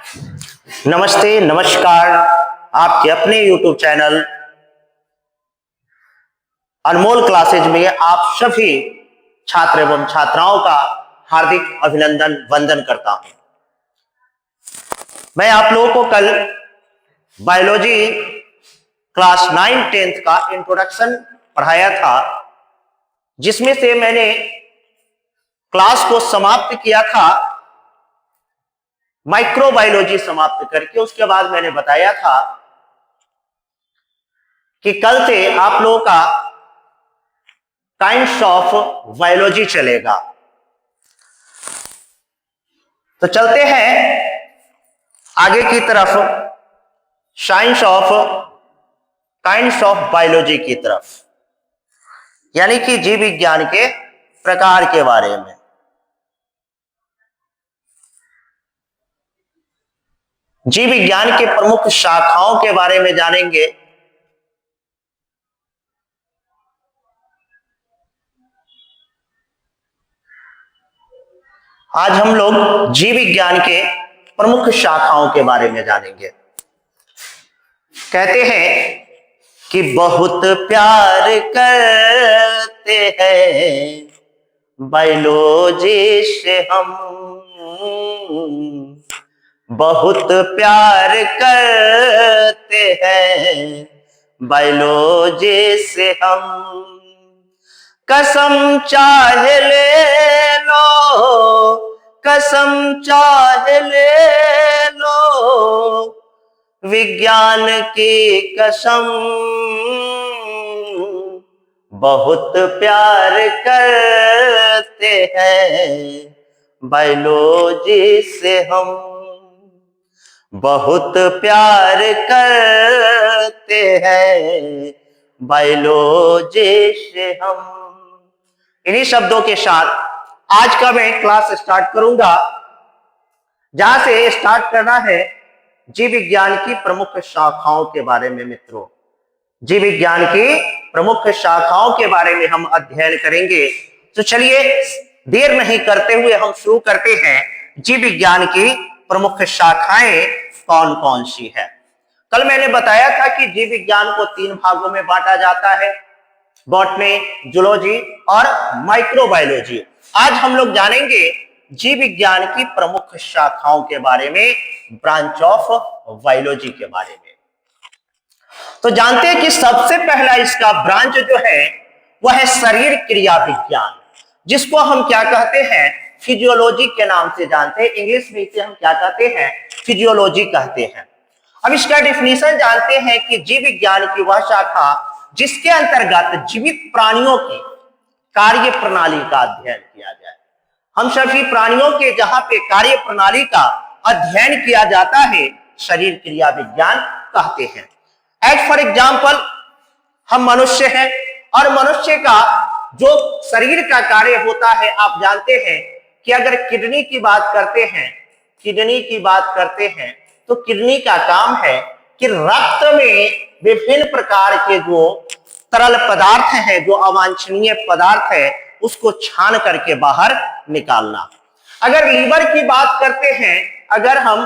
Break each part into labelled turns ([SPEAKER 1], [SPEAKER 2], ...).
[SPEAKER 1] नमस्ते, नमस्कार। आपके अपने YouTube चैनल अनमोल क्लासेज में आप सभी छात्र एवं छात्राओं का हार्दिक अभिनंदन वंदन करता हूं। मैं आप लोगों को कल बायोलॉजी क्लास 9-10 का इंट्रोडक्शन पढ़ाया था, जिसमें से मैंने क्लास को समाप्त किया था माइक्रोबायोलॉजी समाप्त करके। उसके बाद मैंने बताया था कि कल से आप लोगों का काइंड्स ऑफ बायोलॉजी चलेगा। तो चलते हैं आगे की तरफ, science of kinds of biology की तरफ, यानी कि जीव विज्ञान के प्रकार के बारे में। जीव विज्ञान के प्रमुख शाखाओं के बारे में जानेंगे। आज हम लोग जीव विज्ञान के प्रमुख शाखाओं के बारे में जानेंगे। कहते हैं कि बहुत प्यार करते हैं बायोलॉजी से हम, बहुत प्यार करते हैं बायोलॉजी से हम, कसम चाहे ले लो, कसम चाहे ले लो, विज्ञान की कसम, बहुत प्यार करते हैं बायोलॉजी से हम, बहुत प्यार करते हैं बायोलॉजी से हम। इन्हीं शब्दों के साथ आज का मैं क्लास स्टार्ट करूंगा, जहां से स्टार्ट करना है जीव विज्ञान की प्रमुख शाखाओं के बारे में। मित्रों, जीव विज्ञान की प्रमुख शाखाओं के बारे में हम अध्ययन करेंगे। तो चलिए देर नहीं करते हुए हम शुरू करते हैं। जीव विज्ञान की प्रमुख शाखाएं कौन कौन सी है? कल मैंने बताया था कि जीव विज्ञान को 3 भागों में बांटा जाता है, बॉटनी, जूलॉजी और माइक्रोबायोलॉजी। आज हम लोग जानेंगे जीव विज्ञान की प्रमुख शाखाओं के बारे में, ब्रांच ऑफ बायोलॉजी के बारे में। तो जानते हैं कि सबसे पहला इसका ब्रांच जो है वह है शरीर क्रिया विज्ञान, जिसको हम क्या कहते हैं? फिजियोलॉजी के नाम से जानते हैं। इंग्लिश में इसे हम क्या कहते हैं? फिजियोलॉजी कहते हैं। अब इसका डिफिनीशन जानते हैं कि जीव विज्ञान की वह शाखा जिसके अंतर्गत जीवित प्राणियों की कार्य प्रणाली का अध्ययन किया जाए। हम सभी प्राणियों के जहां पे कार्य प्रणाली का अध्ययन किया जाता है, शरीर क्रिया विज्ञान कहते हैं। एज फॉर एग्जाम्पल, हम मनुष्य हैं और मनुष्य का जो शरीर का कार्य होता है, आप जानते हैं कि अगर किडनी की बात करते हैं, किडनी की बात करते हैं तो किडनी का काम है कि रक्त में विभिन्न प्रकार के जो तरल पदार्थ हैं, जो अवांछनीय पदार्थ है, उसको छान करके बाहर निकालना। अगर लीवर की बात करते हैं, अगर हम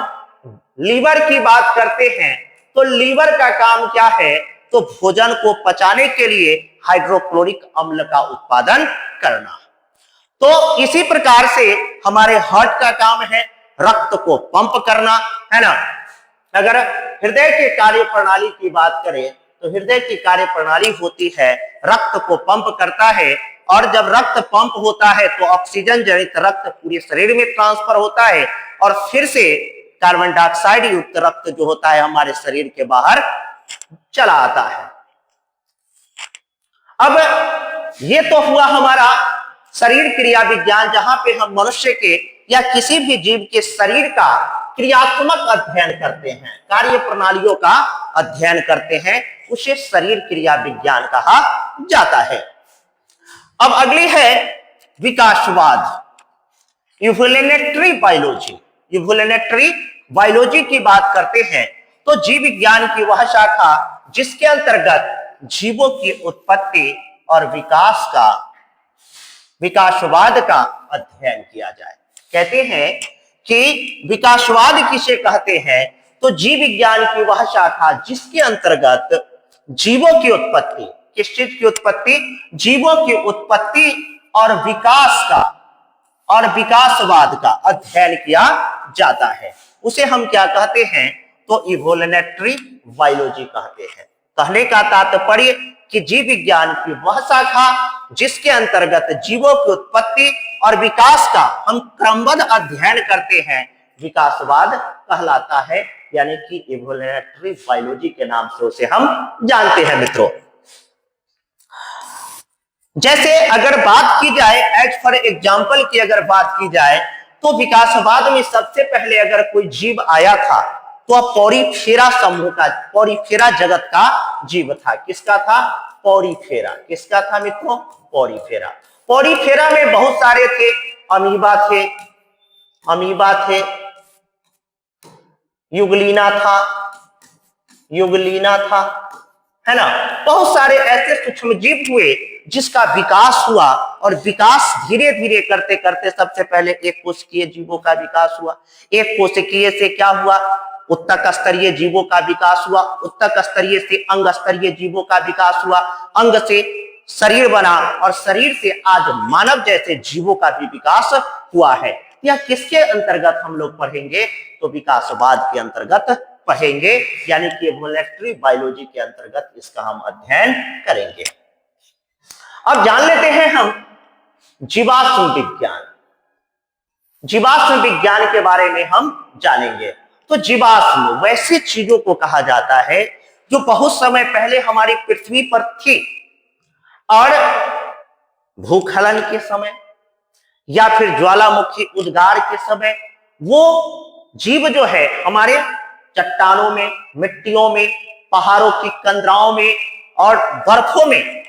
[SPEAKER 1] लीवर की बात करते हैं तो लीवर का काम क्या है? तो भोजन को पचाने के लिए हाइड्रोक्लोरिक अम्ल का उत्पादन करना। तो इसी प्रकार से हमारे हार्ट का काम है रक्त को पंप करना, है ना। अगर हृदय के कार्य प्रणाली की बात करें तो हृदय की कार्य प्रणाली होती है, रक्त को पंप करता है, और जब रक्त पंप होता है तो ऑक्सीजन जनित रक्त पूरे शरीर में ट्रांसफर होता है और फिर से कार्बन डाइऑक्साइड युक्त रक्त जो होता है हमारे शरीर के बाहर चला आता है। अब ये तो हुआ हमारा शरीर क्रिया विज्ञान, जहां पे हम मनुष्य के या किसी भी जीव के शरीर का क्रियात्मक अध्ययन करते हैं, कार्य प्रणालियों का अध्ययन करते हैं, उसे शरीर क्रिया विज्ञान कहा जाता है। अब अगली है विकासवाद, इवोल्यूशनरी बायोलॉजी। इवोल्यूशनरी बायोलॉजी की बात करते हैं तो जीव विज्ञान की वह शाखा जिसके अंतर्गत जीवों की उत्पत्ति और विकास का, विकासवाद का अध्ययन किया जाए। कहते हैं कि विकासवाद किसे कहते हैं, तो जीव विज्ञान की वह शाखा जिसके अंतर्गत जीवों की उत्पत्ति, किस चीज की उत्पत्ति, जीवों की उत्पत्ति और विकास का और विकासवाद का अध्ययन किया जाता है, उसे हम क्या कहते हैं, तो इवोल्यूशनरी बायोलॉजी कहते हैं। कहने का तात्पर्य कि जीव विज्ञान की वह शाखा जिसके अंतर्गत जीवों की उत्पत्ति और विकास का हम क्रमबद्ध अध्ययन करते हैं, विकासवाद कहलाता है, यानी कि इवोल्यूशनरी बायोलॉजी के नाम से उसे हम जानते हैं मित्रों। जैसे अगर बात की जाए, एज फॉर एग्जाम्पल की अगर बात की जाए, तो विकासवाद में सबसे पहले अगर कोई जीव आया था तो पॉरीफेरा समूह का, पॉरीफेरा जगत का जीव था। किसका था, पॉरीफेरा। किसका था मित्रों, पॉरीफेरा। पॉरीफेरा में बहुत सारे थे, अमीबा थे, अमीबा थे, युगलीना था, युगलीना था, है ना। बहुत सारे ऐसे सूक्ष्म जीव हुए जिसका विकास हुआ, और विकास धीरे धीरे करते करते सबसे पहले एक कोशिकीय जीवों का विकास हुआ। एक कोशिकीय से क्या हुआ, उत्तक स्तरीय जीवों का विकास हुआ, उत्तक स्तरीय से अंग स्तरीय जीवों का विकास हुआ, अंग से शरीर बना, और शरीर से आज मानव जैसे जीवों का भी विकास हुआ है। यह किसके अंतर्गत हम लोग पढ़ेंगे, तो विकासवाद के अंतर्गत पढ़ेंगे, यानी कि इवोल्यूशनरी बायोलॉजी के अंतर्गत इसका हम अध्ययन करेंगे। अब जान लेते हैं हम जीवाश्म विज्ञान। जीवाश्म विज्ञान के बारे में हम जानेंगे। तो जीवाश्म वैसी चीजों को कहा जाता है जो बहुत समय पहले हमारी पृथ्वी पर थी, और भूस्खलन के समय या फिर ज्वालामुखी उद्गार के समय वो जीव जो है हमारे चट्टानों में, मिट्टियों में, पहाड़ों की कंदराओं में और बर्फों में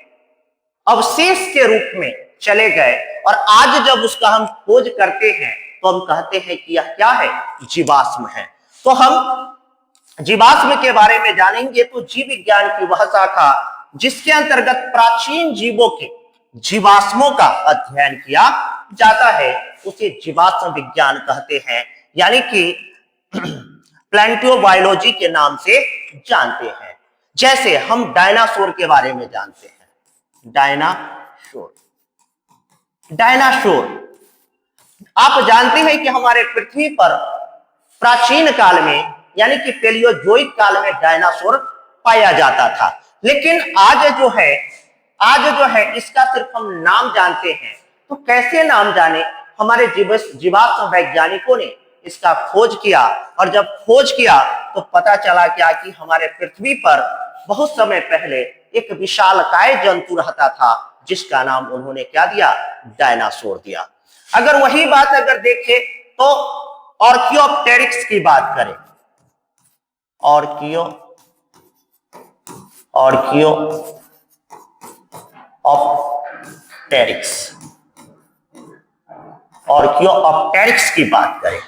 [SPEAKER 1] अवशेष के रूप में चले गए, और आज जब उसका हम खोज करते हैं तो हम कहते हैं कि यह क्या है, जीवाश्म है। तो हम जीवाश्म के बारे में जानेंगे। तो जीव विज्ञान की वह शाखा जिसके अंतर्गत प्राचीन जीवों के जीवाश्मों का अध्ययन किया जाता है, उसे जीवाश्म विज्ञान कहते हैं, यानी कि प्लेंटियोबायोलॉजी के नाम से जानते हैं। जैसे हम डायनासोर के बारे में जानते हैं, डायनासोर। डायनासोर आप जानते हैं कि हमारे पृथ्वी पर प्राचीन काल में, यानी कि पेलियोजोइक काल में डायनासोर पाया जाता था। लेकिन आज जो है इसका सिर्फ हम नाम जानते हैं। तो कैसे नाम जाने, हमारे जीवाश्म वैज्ञानिकों ने इसका खोज किया, और जब खोज किया तो पता चला क्या कि हमारे पृथ्वी पर बहुत समय पहले एक विशालकाय जंतु रहता था, जिसका नाम उन्होंने क्या दिया, डायनासोर दिया। अगर वही बात अगर देखें तो आर्कियोप्टेरिक्स की बात करें, आर्कियोप्टेरिक्स की बात करें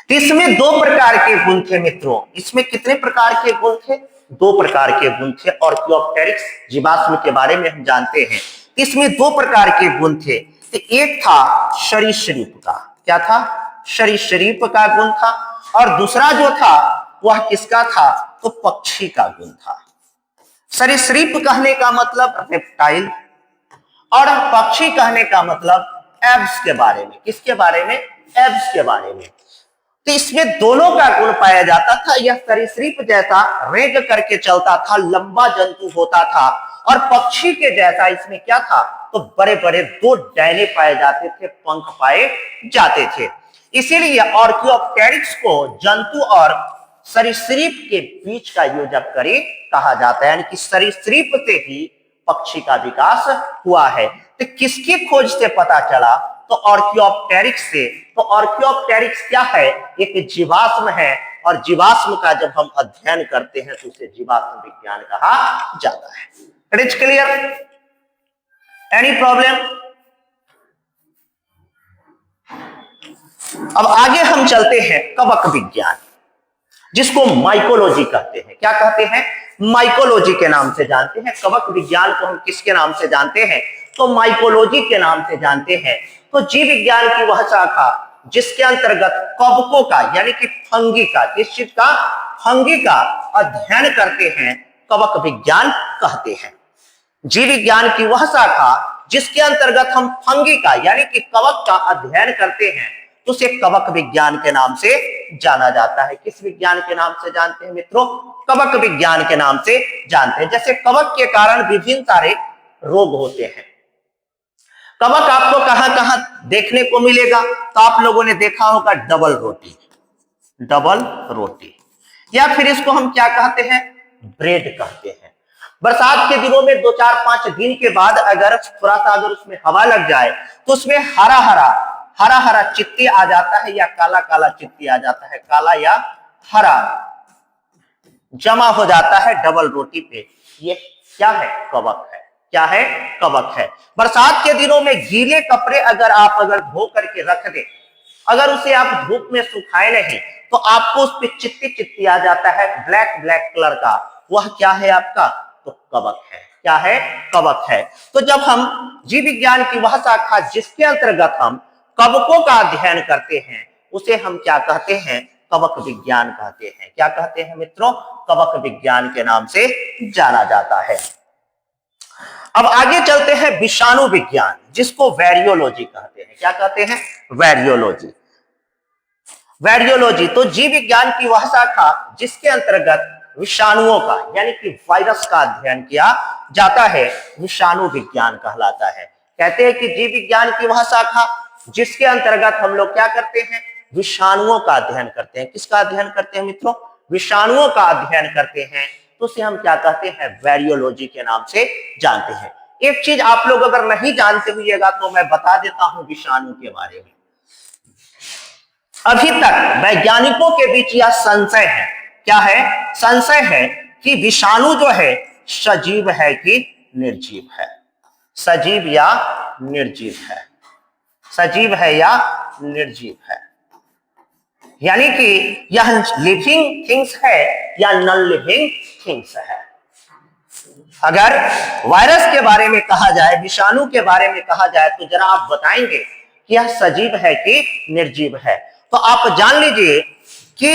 [SPEAKER 1] तो इसमें दो प्रकार के गुण थे मित्रों। इसमें कितने प्रकार के गुण थे, दो प्रकार के गुण थे। आर्कियोप्टेरिक्स जीवाश्म के बारे में हम जानते हैं, इसमें दो प्रकार के गुण थे। तो एक था सरीसृप का, क्या था, सरीसृप का गुण था, और दूसरा जो था वह किसका था, तो पक्षी का गुण था। सरीसृप कहने का मतलब रेप्टाइल, और पक्षी कहने का मतलब एब्स के बारे में। किसके बारे में, एब्स के बारे में। तो इसमें दोनों का गुण पाया जाता था। यह सरीसृप जैसा रेंग करके चलता था, लंबा जंतु होता था, और पक्षी के जैसा इसमें क्या था, तो बड़े बड़े दो डैने पाए जाते थे, पंख पाए जाते थे। इसीलिए आर्कियोप्टेरिक्स को जंतु और सरीसृप के बीच का योजक करी कहा जाता है, यानी कि सरीसृप से ही पक्षी का विकास हुआ है। तो किसकी खोज से पता चला, तो आर्कियोप्टेरिक्स से। तो आर्कियोप्टेरिक्स क्या है, एक जीवाश्म है, और जीवाश्म का जब हम अध्ययन करते हैं तो उसे जीवाश्म विज्ञान कहा जाता है। It is clear, any problem? अब आगे हम चलते हैं कवक विज्ञान, जिसको माइकोलॉजी कहते हैं। क्या कहते हैं, माइकोलॉजी के नाम से जानते हैं। कवक विज्ञान को हम किसके नाम से जानते हैं, तो माइकोलॉजी के नाम से जानते हैं। तो जीव विज्ञान की वह शाखा जिसके अंतर्गत कवकों का यानी कि फंगी का, किस चीज का, फंगी का अध्ययन करते हैं, कवक विज्ञान कहते हैं। जीव विज्ञान की वह शाखा जिसके अंतर्गत हम फंगी का यानी कि कवक का अध्ययन करते हैं, तो उसे कवक विज्ञान के नाम से जाना जाता है। किस विज्ञान के नाम से जानते हैं मित्रों? कवक विज्ञान के नाम से जानते हैं। जैसे कवक के कारण विभिन्न सारे रोग होते हैं। कवक आपको कहां कहां देखने को मिलेगा? तो आप लोगों ने देखा होगा डबल रोटी, डबल रोटी, या फिर इसको हम क्या कहते हैं, ब्रेड कहते हैं। बरसात के दिनों में 2-4-5 दिन के बाद अगर थोड़ा सा अगर उसमें हवा लग जाए तो उसमें हरा हरा चित्ती आ जाता है या काला काला चित्ती आ जाता है, काला या हरा जमा हो जाता है डबल रोटी पे। ये क्या है? कवक है। क्या है? कवक है। बरसात के दिनों में गीले कपड़े अगर धो करके रख दे, अगर उसे आप धूप में सुखाए नहीं, तो आपको उस पर चित्ती चित्ती आ जाता है, ब्लैक ब्लैक कलर का। वह क्या है आपका? तो कवक है। क्या है? कवक है। तो जब हम जीव विज्ञान की वह शाखा जिसके अंतर्गत हम कवकों का अध्ययन करते हैं, उसे हम क्या कहते हैं? कवक विज्ञान कहते हैं। क्या कहते हैं मित्रों? कवक विज्ञान के नाम से जाना जाता है। अब आगे चलते हैं विषाणु विज्ञान, जिसको वैरियोलॉजी कहते हैं। क्या कहते हैं? वैरियोलॉजी। वैरियोलॉजी तो जीव विज्ञान की वह शाखा जिसके अंतर्गत विषाणुओं का यानी कि वायरस का अध्ययन किया जाता है, विषाणु विज्ञान कहलाता है। कहते हैं कि जीव विज्ञान की वह शाखा जिसके अंतर्गत हम लोग क्या करते हैं? विषाणुओं का अध्ययन करते हैं। किसका अध्ययन करते हैं मित्रों? विषाणुओं का अध्ययन करते हैं, तो उसे हम क्या कहते हैं? वैरियोलॉजी के नाम से जानते हैं। एक चीज आप लोग अगर नहीं जानते हुएगा तो मैं बता देता हूं विषाणु के बारे में। अभी तक वैज्ञानिकों के बीच यह संशय है, क्या है? संशय है कि विषाणु जो है सजीव है कि निर्जीव है, सजीव या निर्जीव है, सजीव है या निर्जीव है, यानी कि यह लिविंग थिंग्स है या नॉन लिविंग थिंग्स है। अगर वायरस के बारे में कहा जाए, विषाणु के बारे में कहा जाए, तो जरा आप बताएंगे कि यह सजीव है कि निर्जीव है? तो आप जान लीजिए कि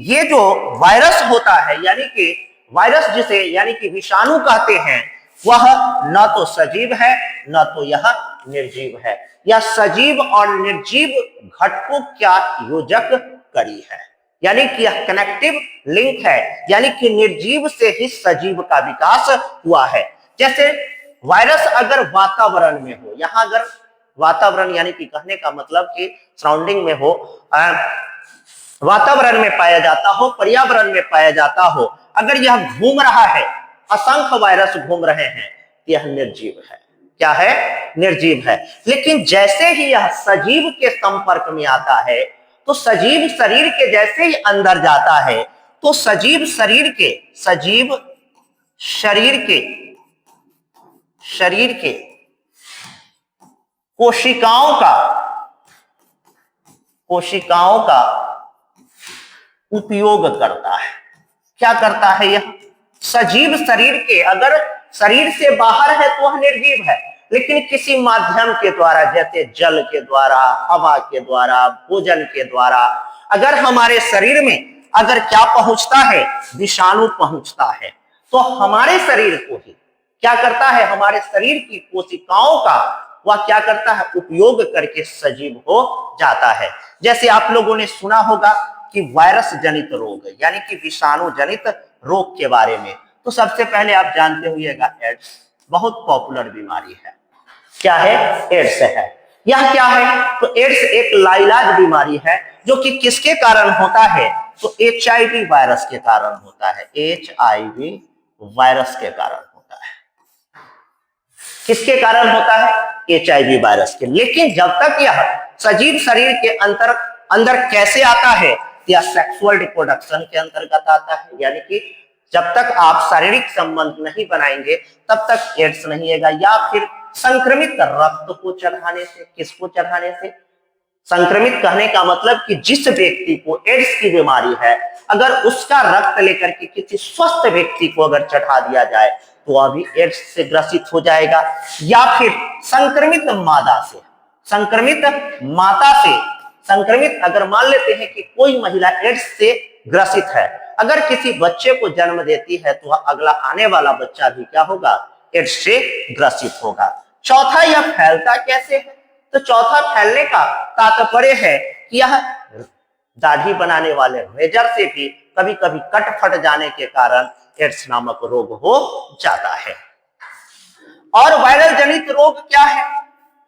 [SPEAKER 1] ये जो वायरस होता है यानी कि वायरस जिसे यानी कि विषाणु कहते हैं, वह न तो सजीव है न तो यह निर्जीव है। यह सजीव और निर्जीव घटकों का योजक कड़ी है, यानी कि यह कनेक्टिव लिंक है, यानी कि निर्जीव से ही सजीव का विकास हुआ है। जैसे वायरस अगर वातावरण में हो, यहां अगर वातावरण यानी कि कहने का मतलब कि सराउंडिंग में हो, वातावरण में पाया जाता हो, पर्यावरण में पाया जाता हो, अगर यह घूम रहा है, असंख्य वायरस घूम रहे हैं, यह निर्जीव है। क्या है? निर्जीव है। लेकिन जैसे ही यह सजीव के संपर्क में आता है, तो सजीव शरीर के जैसे ही अंदर जाता है, तो सजीव शरीर के कोशिकाओं का उपयोग करता है। क्या करता है? यह सजीव शरीर के, अगर शरीर से बाहर है तो वह निर्जीव है, लेकिन किसी माध्यम के द्वारा, जैसे जल के द्वारा, हवा के द्वारा, भोजन के द्वारा, अगर हमारे शरीर में अगर क्या पहुंचता है? विषाणु पहुंचता है, तो हमारे शरीर को ही क्या करता है? हमारे शरीर की कोशिकाओं का वह क्या करता है? उपयोग करके सजीव हो जाता है। जैसे आप लोगों ने सुना होगा कि वायरस जनित रोग यानी कि विषाणु जनित रोग के बारे में, तो सबसे पहले आप जानते होइएगा एड्स बहुत पॉपुलर बीमारी है। क्या है? एड्स है। यह क्या है? तो एड्स एक लाइलाज बीमारी है, जो कि किसके कारण होता है? तो HIV वायरस के कारण होता है। HIV वायरस के कारण होता है। किसके कारण होता है? HIV वायरस के। लेकिन जब तक यह सजीव शरीर के अंदर कैसे आता है? या सेक्सुअल रिप्रोडक्शन के अंतर्गत आता है, यानी कि जब तक आप शारीरिक संबंध नहीं बनाएंगे तब तक एड्स नहीं आएगा। या फिर संक्रमित रक्त को चढ़ाने से, किसको चढ़ाने से? संक्रमित कहने का मतलब कि जिस व्यक्ति को एड्स की बीमारी है, अगर उसका रक्त लेकर के किसी स्वस्थ व्यक्ति को अगर चढ़ा दिया जाए तो वह भी एड्स से ग्रसित हो जाएगा। या फिर संक्रमित माता से संक्रमित, अगर मान लेते हैं कि कोई महिला एड्स से ग्रसित है, अगर किसी बच्चे को जन्म देती है तो अगला आने वाला बच्चा भी क्या होगा, एड्स से ग्रसित होगा। चौथा, यह फैलता कैसे है? तो चौथा फैलने का तात्पर्य है कि यह दाढ़ी बनाने वाले रेजर से भी कभी कभी कट फट जाने के कारण एड्स नामक रोग हो जाता है। और वायरल जनित रोग क्या है?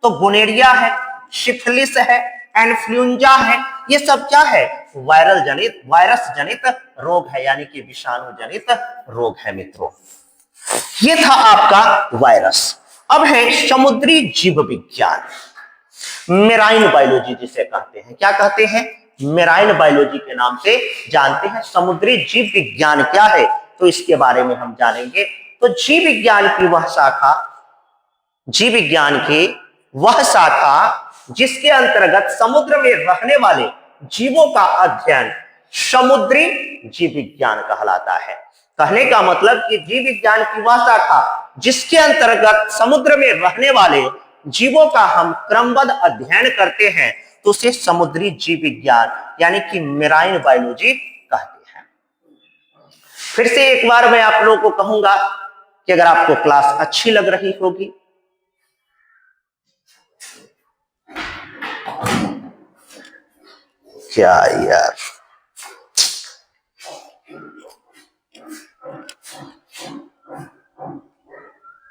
[SPEAKER 1] तो गोनेरिया है, सिफिलिस है, इन्फ्लुएंजा है, ये सब क्या है, वायरल जनित, वायरस जनित रोग है, यानी कि विषाणु जनित रोग है मित्रों। ये था आपका वायरस। अब है समुद्री जीव विज्ञान, मेराइन बायोलॉजी जिसे कहते हैं। क्या कहते हैं? मेराइन बायोलॉजी के नाम से जानते हैं। समुद्री जीव विज्ञान क्या है, तो इसके बारे में हम जानेंगे। तो जीव विज्ञान की वह शाखा, जीव विज्ञान की वह शाखा जिसके अंतर्गत समुद्र में रहने वाले जीवों का अध्ययन समुद्री जीव विज्ञान कहलाता है। कहने का मतलब कि जीव विज्ञान की वह शाखा जिसके अंतर्गत समुद्र में रहने वाले जीवों का हम क्रमबद्ध अध्ययन करते हैं तो उसे समुद्री जीव विज्ञान यानी कि मेराइन बायोलॉजी कहते हैं। फिर से एक बार मैं आप लोगों को कहूंगा कि अगर आपको क्लास अच्छी लग रही होगी क्या यार